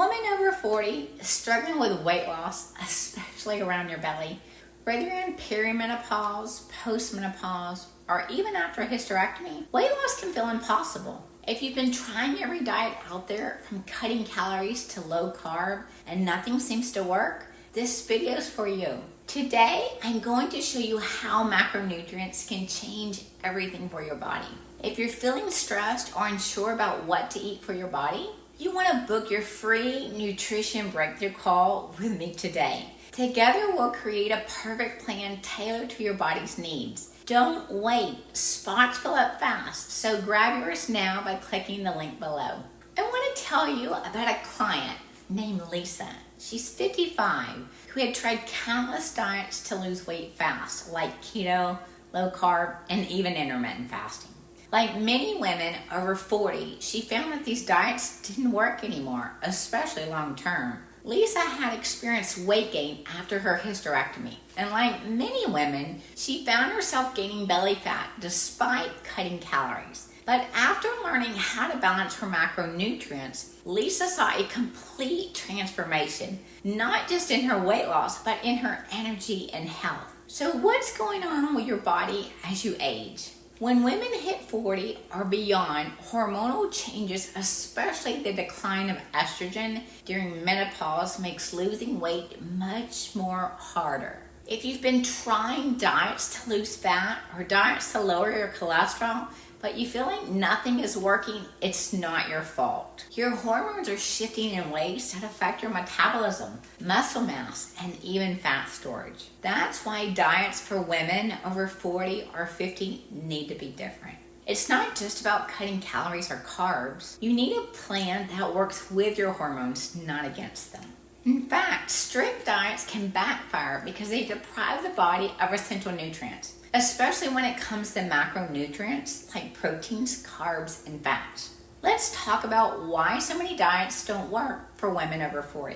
Woman over 40 struggling with weight loss, especially around your belly, whether you're in perimenopause, postmenopause, or even after a hysterectomy, weight loss can feel impossible. If you've been trying every diet out there, from cutting calories to low carb, and nothing seems to work, this video is for you. Today, I'm going to show you how macronutrients can change everything for your body. If you're feeling stressed or unsure about what to eat for your body, you want to book your free nutrition breakthrough call with me today. Together, we'll create a perfect plan tailored to your body's needs. Don't wait. Spots fill up fast, so grab yours now by clicking the link below. I want to tell you about a client named Lisa. She's 55, who had tried countless diets to lose weight fast, like keto, low carb, and even intermittent fasting. Like many women over 40, she found that these diets didn't work anymore, especially long term. Lisa had experienced weight gain after her hysterectomy, and like many women, she found herself gaining belly fat despite cutting calories. But after learning how to balance her macronutrients, Lisa saw a complete transformation, not just in her weight loss, but in her energy and health. So what's going on with your body as you age? When women hit 40 or beyond, hormonal changes, especially the decline of estrogen during menopause, makes losing weight much more harder. If you've been trying diets to lose fat or diets to lower your cholesterol, but you feel like nothing is working, it's not your fault. Your hormones are shifting in ways that affect your metabolism, muscle mass, and even fat storage. That's why diets for women over 40 or 50 need to be different. It's not just about cutting calories or carbs. You need a plan that works with your hormones, not against them. In fact, strict diets can backfire because they deprive the body of essential nutrients, especially when it comes to macronutrients like proteins, carbs, and fats. Let's talk about why so many diets don't work for women over 40.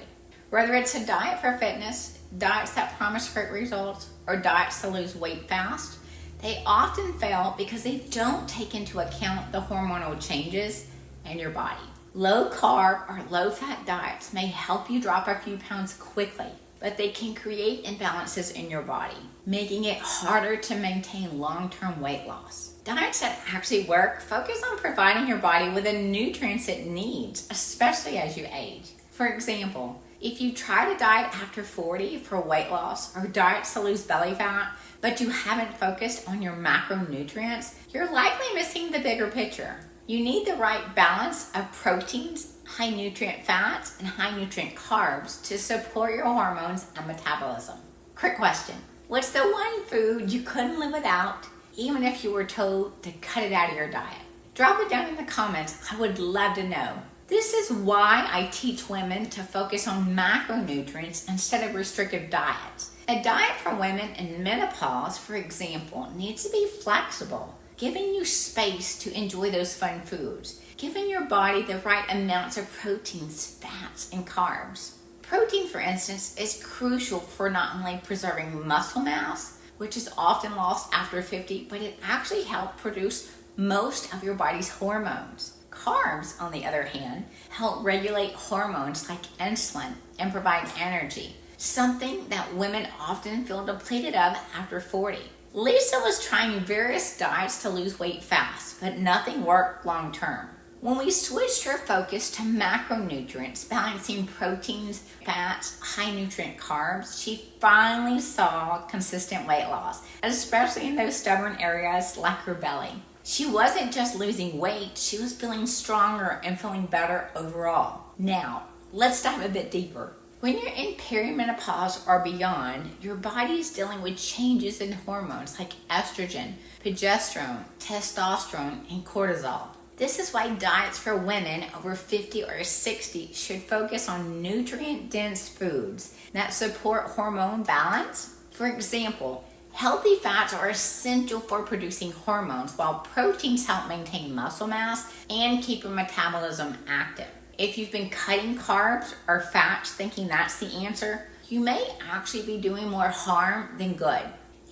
Whether it's a diet for fitness, diets that promise great results, or diets to lose weight fast, they often fail because they don't take into account the hormonal changes in your body. Low carb or low fat diets may help you drop a few pounds quickly, but they can create imbalances in your body, making it harder to maintain long-term weight loss. Diets that actually work focus on providing your body with the nutrients it needs, especially as you age. For example, if you try to diet after 40 for weight loss or diets to lose belly fat, but you haven't focused on your macronutrients, you're likely missing the bigger picture. You need the right balance of proteins, high nutrient fats, and high nutrient carbs to support your hormones and metabolism. Quick question. What's the one food you couldn't live without, even if you were told to cut it out of your diet? Drop it down in the comments. I would love to know. This is why I teach women to focus on macronutrients instead of restrictive diets. A diet for women in menopause, for example, needs to be flexible, giving you space to enjoy those fun foods, giving your body the right amounts of proteins, fats, and carbs. Protein, for instance, is crucial for not only preserving muscle mass, which is often lost after 50, but it actually helps produce most of your body's hormones. Carbs, on the other hand, help regulate hormones like insulin and provide energy, something that women often feel depleted of after 40. Lisa was trying various diets to lose weight fast, but nothing worked long term. When we switched her focus to macronutrients, balancing proteins, fats, high nutrient carbs, she finally saw consistent weight loss, especially in those stubborn areas like her belly. She wasn't just losing weight, she was feeling stronger and feeling better overall. Now, let's dive a bit deeper. When you're in perimenopause or beyond, your body is dealing with changes in hormones like estrogen, progesterone, testosterone, and cortisol. This is why diets for women over 50 or 60 should focus on nutrient-dense foods that support hormone balance. For example, healthy fats are essential for producing hormones, while proteins help maintain muscle mass and keep your metabolism active. If you've been cutting carbs or fats thinking that's the answer, you may actually be doing more harm than good.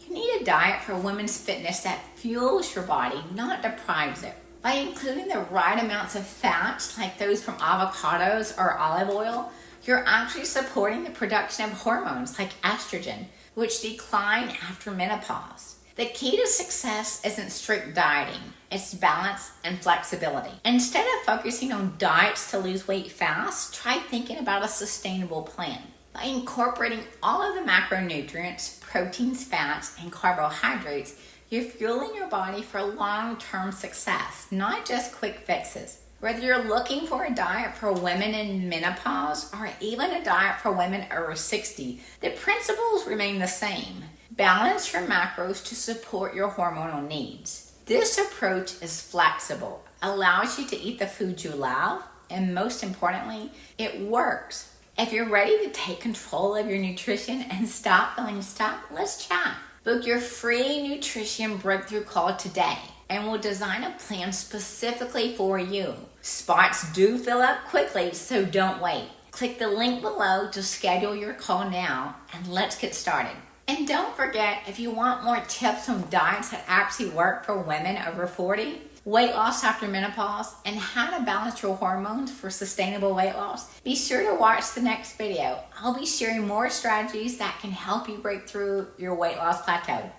You need a diet for women's fitness that fuels your body, not deprives it. By including the right amounts of fats, like those from avocados or olive oil, you're actually supporting the production of hormones like estrogen, which decline after menopause. The key to success isn't strict dieting, it's balance and flexibility. Instead of focusing on diets to lose weight fast, try thinking about a sustainable plan. By incorporating all of the macronutrients, proteins, fats, and carbohydrates, you're fueling your body for long-term success, not just quick fixes. Whether you're looking for a diet for women in menopause or even a diet for women over 60, the principles remain the same. Balance your macros to support your hormonal needs. This approach is flexible, allows you to eat the food you love, and most importantly, it works. If you're ready to take control of your nutrition and stop feeling stuck, let's chat. Book your free nutrition breakthrough call today, and we'll design a plan specifically for you. Spots do fill up quickly, so don't wait. Click the link below to schedule your call now, and let's get started. And don't forget, if you want more tips on diets that actually work for women over 40, weight loss after menopause, and how to balance your hormones for sustainable weight loss, be sure to watch the next video. I'll be sharing more strategies that can help you break through your weight loss plateau.